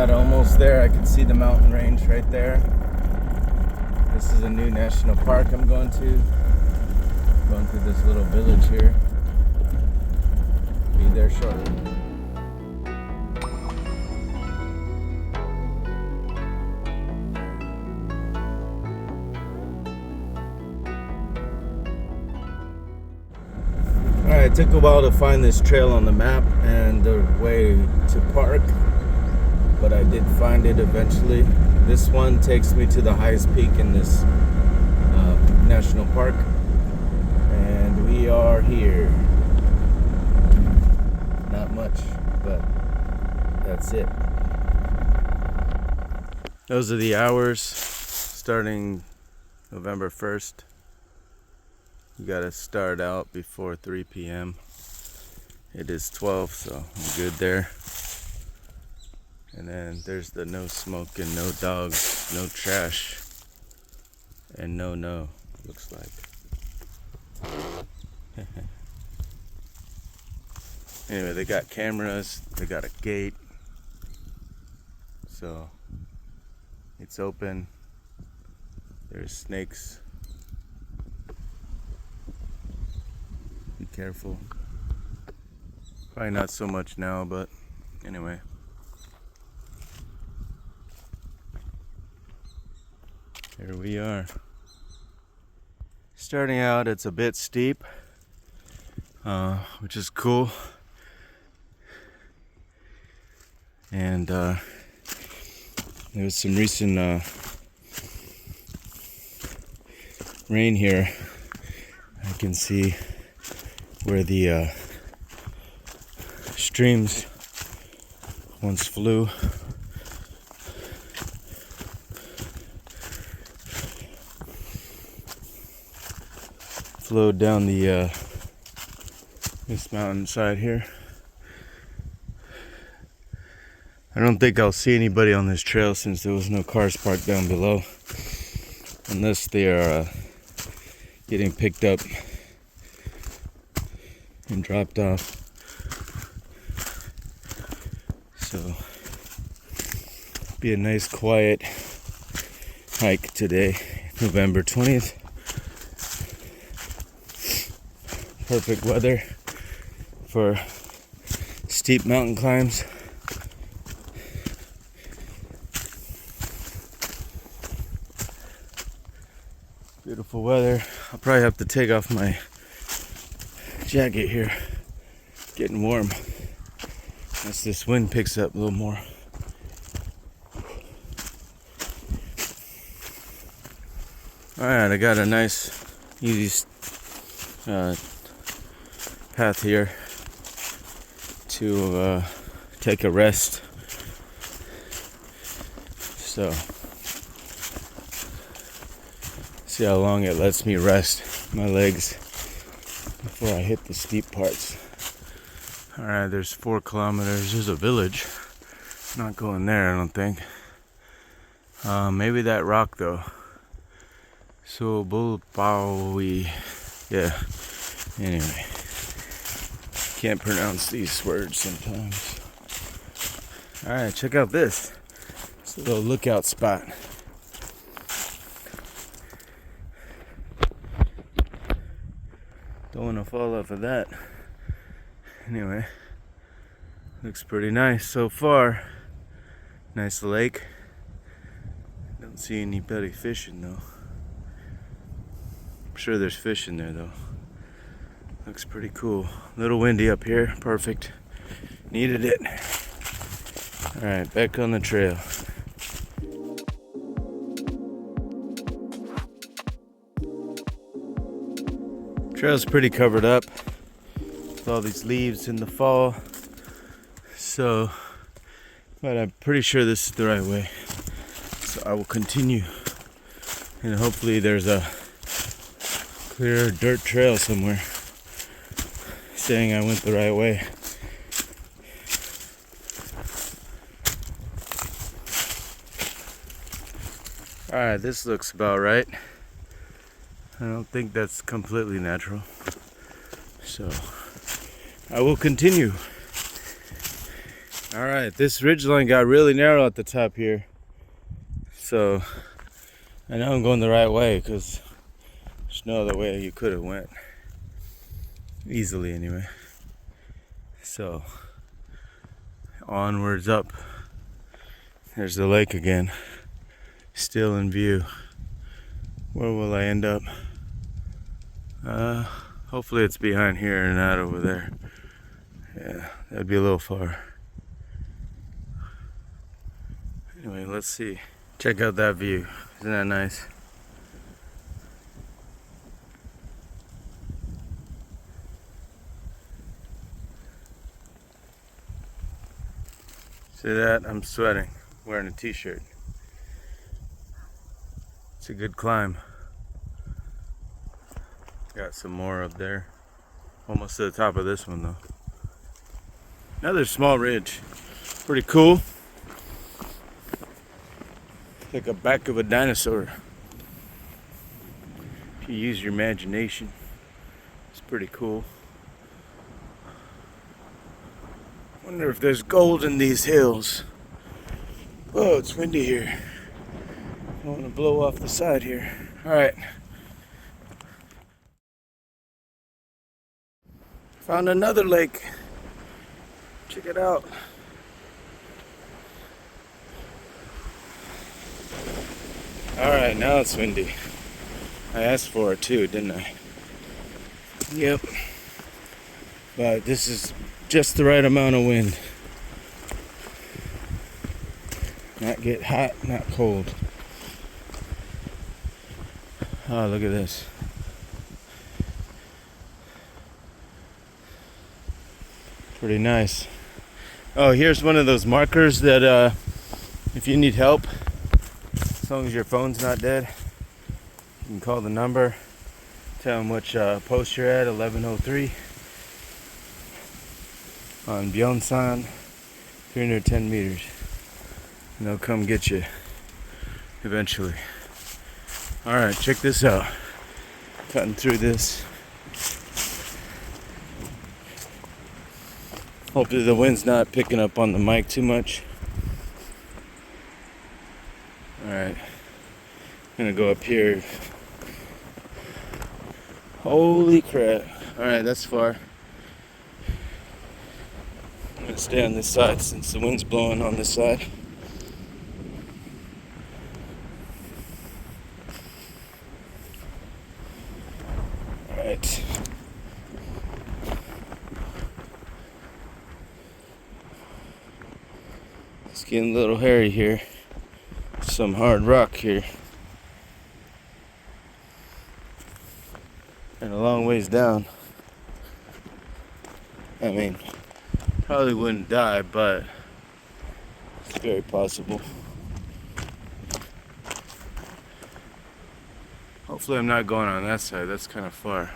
Alright, almost there. I can see the mountain range right there. This is a new national park I'm going to. Going through this little village here. Be there shortly. Alright, it took a while to find this trail on the map and the way to park, but I did find it eventually. This one takes me to the highest peak in this national park, and we are here. Not much, but that's it. Those are the hours starting November 1st. You gotta start out before 3 p.m. It is 12, so I'm good there. And then there's the no smoking, no dogs, no trash, and no, looks like. Anyway, they got cameras, they got a gate, so it's open. There's snakes. Be careful. Probably not so much now, but anyway. Here we are. Starting out, it's a bit steep, which is cool. And there was some recent rain here. I can see where the streams once flew. Flowed down the this mountainside here. I don't think I'll see anybody on this trail since there was no cars parked down below, unless they are getting picked up and dropped off. So be a nice quiet hike today, November 20th. Perfect weather for steep mountain climbs. Beautiful weather. I'll probably have to take off my jacket here. Getting warm as this wind picks up a little more. Alright, I got a nice easy path here to take a rest. So see how long it lets me rest my legs before I hit the steep parts. Alright, there's 4 kilometers. There's a village. Not going there, I don't think. Maybe that rock though. So Bulbawi. Yeah. Anyway. Can't pronounce these words sometimes. Alright, check out this. It's a little lookout spot. Don't want to fall off of that. Anyway, looks pretty nice so far. Nice lake. Don't see anybody fishing though. I'm sure there's fish in there though. Looks pretty cool. A little windy up here. Perfect. Needed it. Alright, back on the trail. Trail's pretty covered up with all these leaves in the fall. So, but I'm pretty sure this is the right way. So I will continue. And hopefully there's a clear dirt trail somewhere saying I went the right way. Alright, this looks about right. I don't think that's completely natural. So I will continue. Alright, this ridgeline got really narrow at the top here. So I know I'm going the right way because there's no other way you could have went. Easily anyway. So onwards up. There's the lake again. Still in view. Where will I end up? Hopefully it's behind here and not over there. Yeah, that'd be a little far. Anyway, let's see. Check out that view. Isn't that nice? See that? I'm sweating. Wearing a t-shirt. It's a good climb. Got some more up there. Almost to the top of this one though. Another small ridge. Pretty cool. Like a back of a dinosaur. If you use your imagination, it's pretty cool. Wonder if there's gold in these hills. Oh, it's windy here. I want to blow off the side here. Alright. Found another lake. Check it out. Alright, now it's windy. I asked for it too, didn't I? Yep. But this is just the right amount of wind. Not get hot, not cold. Oh, look at this. Pretty nice. Oh, here's one of those markers that if you need help, as long as your phone's not dead, you can call the number, tell them which post you're at, 1103 on Byeonsan, 310 meters. And they'll come get you eventually. Alright, check this out. Cutting through this. Hopefully the wind's not picking up on the mic too much. Alright. I'm gonna go up here. Holy crap. Alright, that's far. I'm gonna stay on this side since the wind's blowing on this side. Alright. It's getting a little hairy here. Some hard rock here. And a long ways down. I mean, probably wouldn't die, but it's very possible. Hopefully I'm not going on that side. That's kind of far.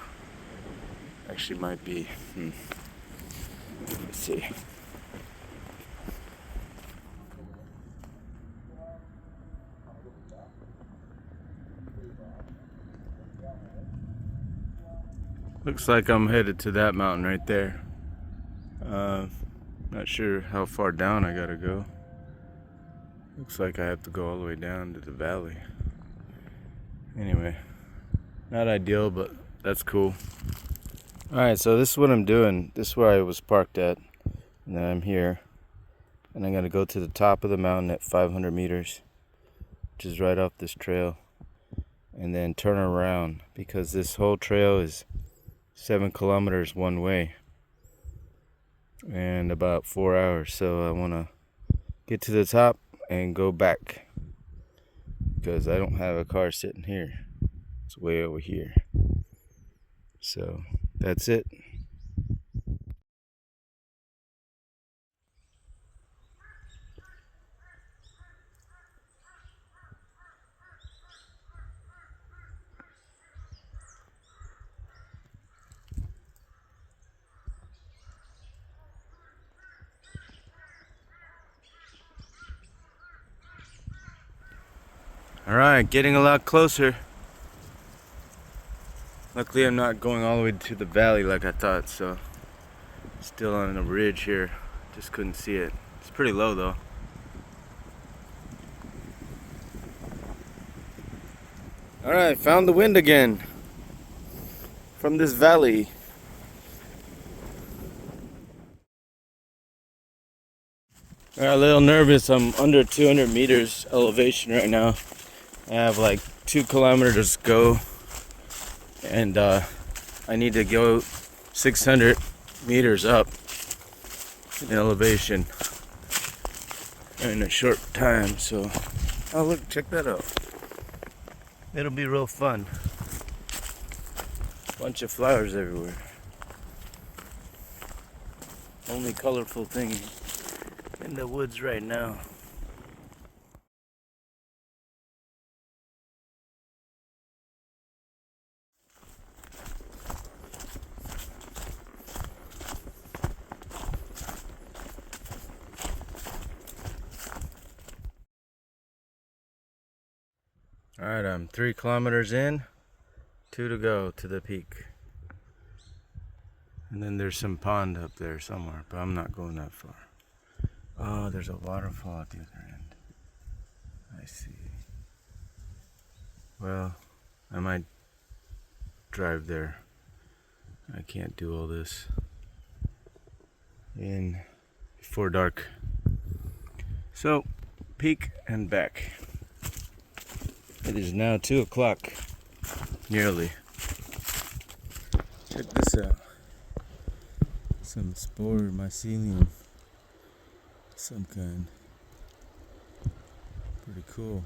Actually might be. Let's see. Looks like I'm headed to that mountain right there. Not sure how far down I gotta go. Looks like I have to go all the way down to the valley. Anyway, not ideal, but that's cool. Alright, so this is what I'm doing. This is where I was parked at. And then I'm here. And I'm gonna go to the top of the mountain at 500 meters, which is right off this trail. And then turn around because this whole trail is 7 kilometers one way and about 4 hours. So I want to get to the top and go back because I don't have a car sitting here. It's way over here. So that's it. Alright, getting a lot closer. Luckily I'm not going all the way to the valley like I thought, so still on a ridge here. Just couldn't see it. It's pretty low though. Alright, found the wind again from this valley. Alright, a little nervous. I'm under 200 meters elevation right now. I have like 2 kilometers to go, and I need to go 600 meters up in elevation in a short time. So, oh look, check that out. It'll be real fun. Bunch of flowers everywhere. Only colorful thing in the woods right now. Alright, I'm 3 kilometers in, 2 to go to the peak. And then there's some pond up there somewhere, but I'm not going that far. Oh, there's a waterfall at the other end. I see. Well, I might drive there. I can't do all this in before dark. So, peak and back. It is now 2 o'clock, nearly. Check this out. Some spore mycelium, some kind. Pretty cool.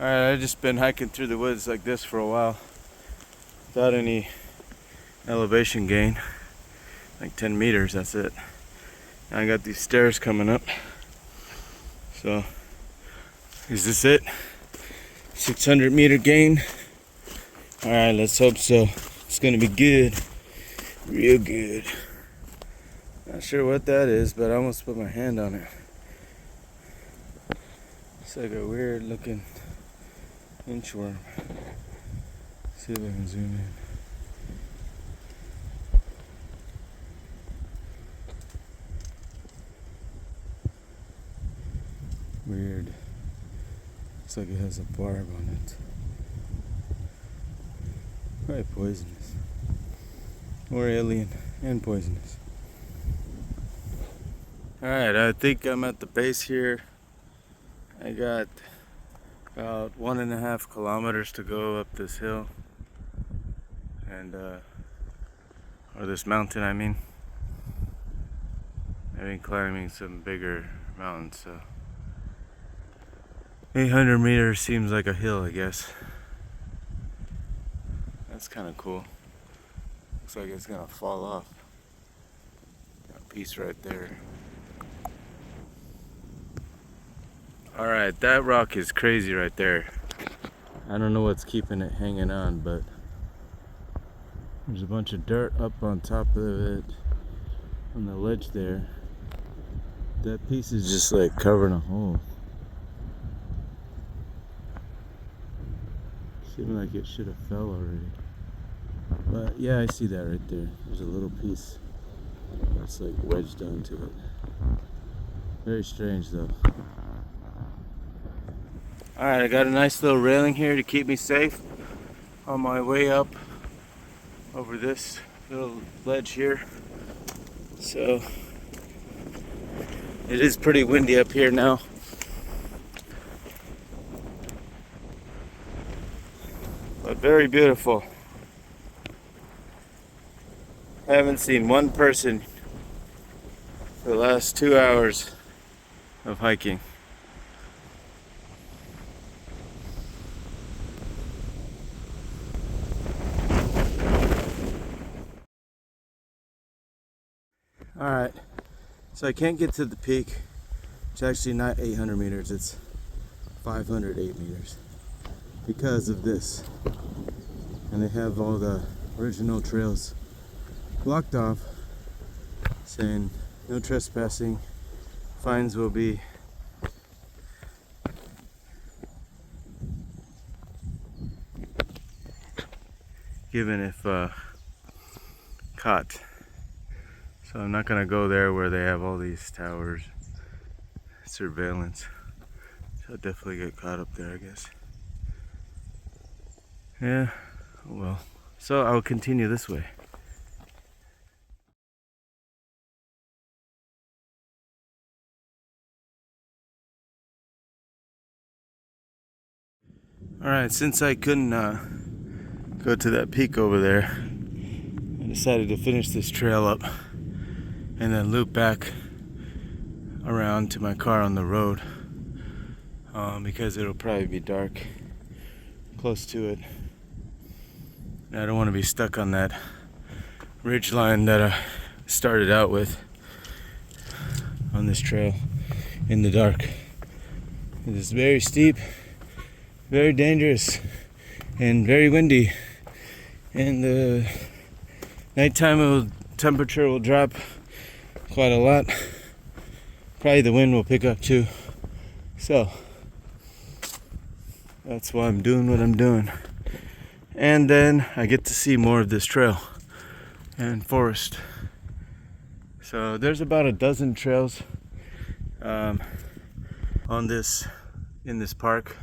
Alright, I've just been hiking through the woods like this for a while without any elevation gain. Like 10 meters, that's it. And I got these stairs coming up. So, is this it? 600 meter gain. Alright, let's hope so. It's gonna be good. Real good. Not sure what that is, but I almost put my hand on it. It's like a weird looking inchworm. See if I can zoom in. Weird. Looks like it has a barb on it. Probably poisonous. Or alien and poisonous. Alright, I think I'm at the base here. I got about 1.5 kilometers to go up this hill. And, or this mountain, I mean. I've been climbing some bigger mountains, so 800 meters seems like a hill, I guess. That's kind of cool. Looks like it's gonna fall off. Got a piece right there. Alright, that rock is crazy right there. I don't know what's keeping it hanging on, but there's a bunch of dirt up on top of it on the ledge there. That piece is just like covering a hole. Seemed like it should have fell already. But yeah, I see that right there. There's a little piece that's like wedged onto it. Very strange though. Alright, I got a nice little railing here to keep me safe on my way up over this little ledge here. So it is pretty windy up here now. But very beautiful. I haven't seen one person for the last 2 hours of hiking. Alright, so I can't get to the peak. It's actually not 800 meters, it's 508 meters because of this. And they have all the original trails blocked off, saying no trespassing, fines will be given if caught. So I'm not gonna go there where they have all these towers, surveillance. So I'll definitely get caught up there, I guess. Yeah, well. So I'll continue this way. Alright, since I couldn't go to that peak over there, I decided to finish this trail up and then loop back around to my car on the road, because it'll probably be dark close to it. And I don't want to be stuck on that ridge line that I started out with on this trail in the dark. It is very steep, very dangerous, and very windy. And the nighttime temperature will drop quite a lot. Probably the wind will pick up too. So that's why I'm doing what I'm doing. And then I get to see more of this trail and forest. So there's about a dozen trails in this park,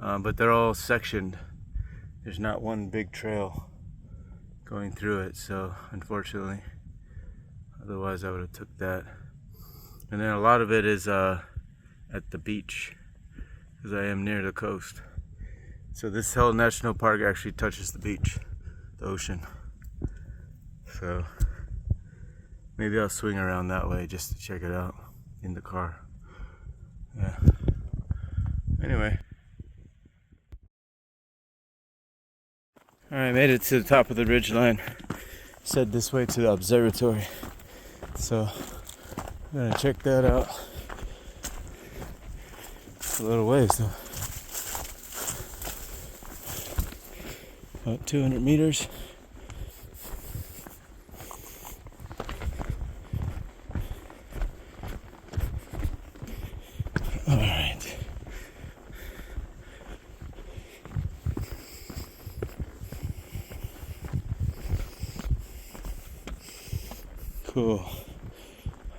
but they're all sectioned. There's not one big trail going through it, so unfortunately, otherwise I would have took that. And then a lot of it is at the beach, because I am near the coast. So this whole national park actually touches the beach, the ocean. So maybe I'll swing around that way just to check it out in the car. Yeah. Anyway. Alright, made it to the top of the ridge line. Said this way to the observatory. So I'm gonna check that out. It's a little ways though. About 200 meters. All right. Cool.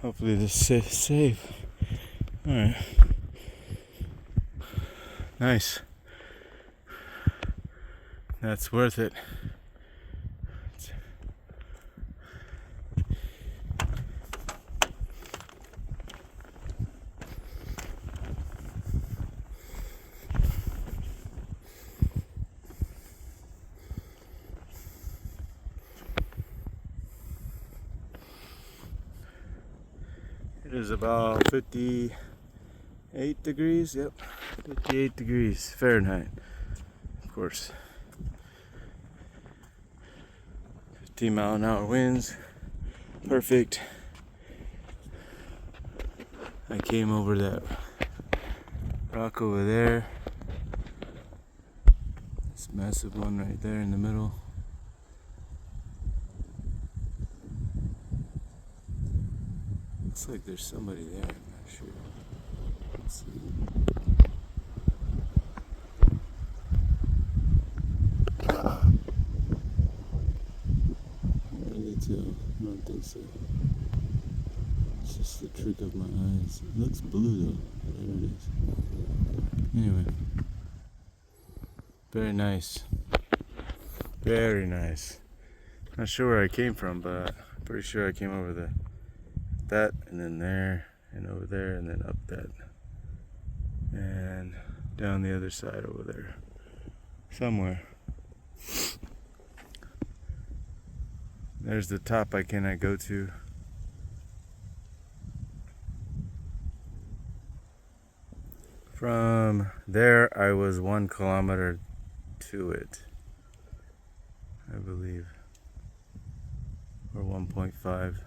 Hopefully this is safe. All right. Nice. That's worth it. It is about 58 degrees. Yep, 58 degrees Fahrenheit, of course. 15-mile-an-hour winds. Perfect. I came over that rock over there. This massive one right there in the middle. Looks like there's somebody there, I'm not sure. Let's see. Really tell? I don't think so. It's just the trick of my eyes. It looks blue though. There it is. Anyway. Very nice. Very nice. Not sure where I came from, but I'm pretty sure I came over that and then there and over there and then up that and down the other side over there somewhere. There's the top I cannot go to. From there I was 1 kilometer to it, I believe, or 1.5.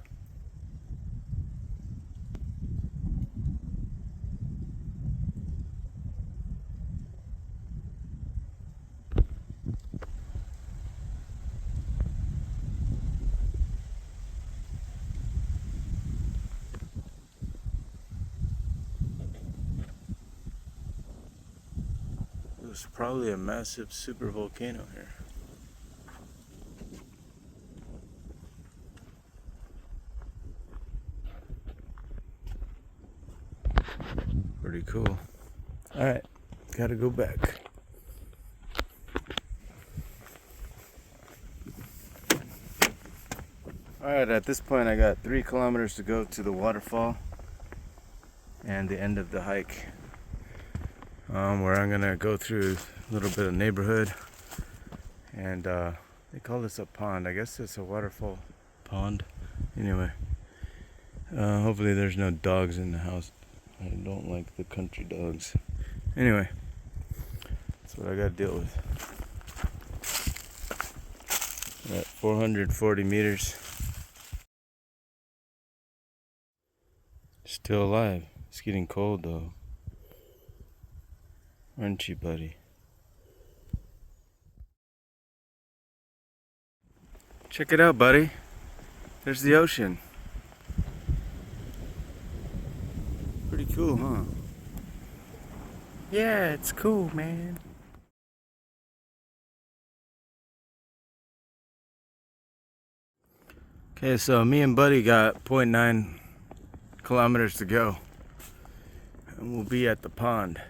There's probably a massive super volcano here. Pretty cool. Alright, gotta go back. Alright, at this point I got 3 kilometers to go to the waterfall and the end of the hike, where I'm gonna go through a little bit of neighborhood, and they call this a pond. I guess it's a waterfall pond. Anyway, hopefully there's no dogs in the house. I don't like the country dogs. Anyway, that's what I gotta deal with. We're at 440 meters. Still alive. It's getting cold though. Aren't you, buddy? Check it out, buddy. There's the ocean. Pretty cool, huh? Yeah, it's cool, man. Okay, so me and Buddy got 0.9 kilometers to go, and we'll be at the pond.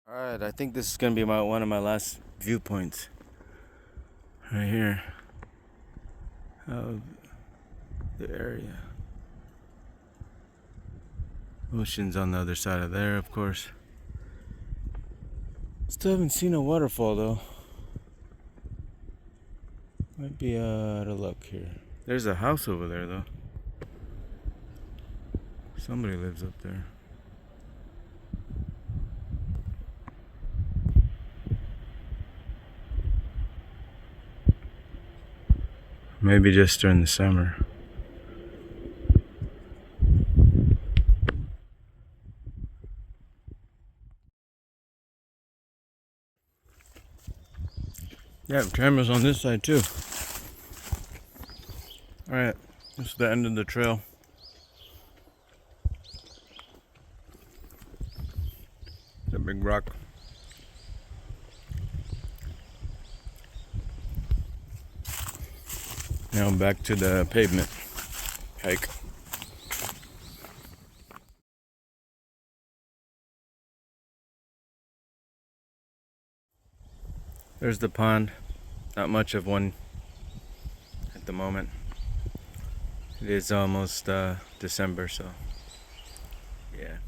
Alright, I think this is going to be one of my last viewpoints. Right here. Of the area. Ocean's on the other side of there, of course. Still haven't seen a waterfall though. Might be out of luck here. There's a house over there though. Somebody lives up there. Maybe just during the summer. Yeah, cameras on this side too. Alright, this is the end of the trail. It's a big rock. Now back to the pavement hike. There's the pond. Not much of one at the moment. It is almost December, so yeah.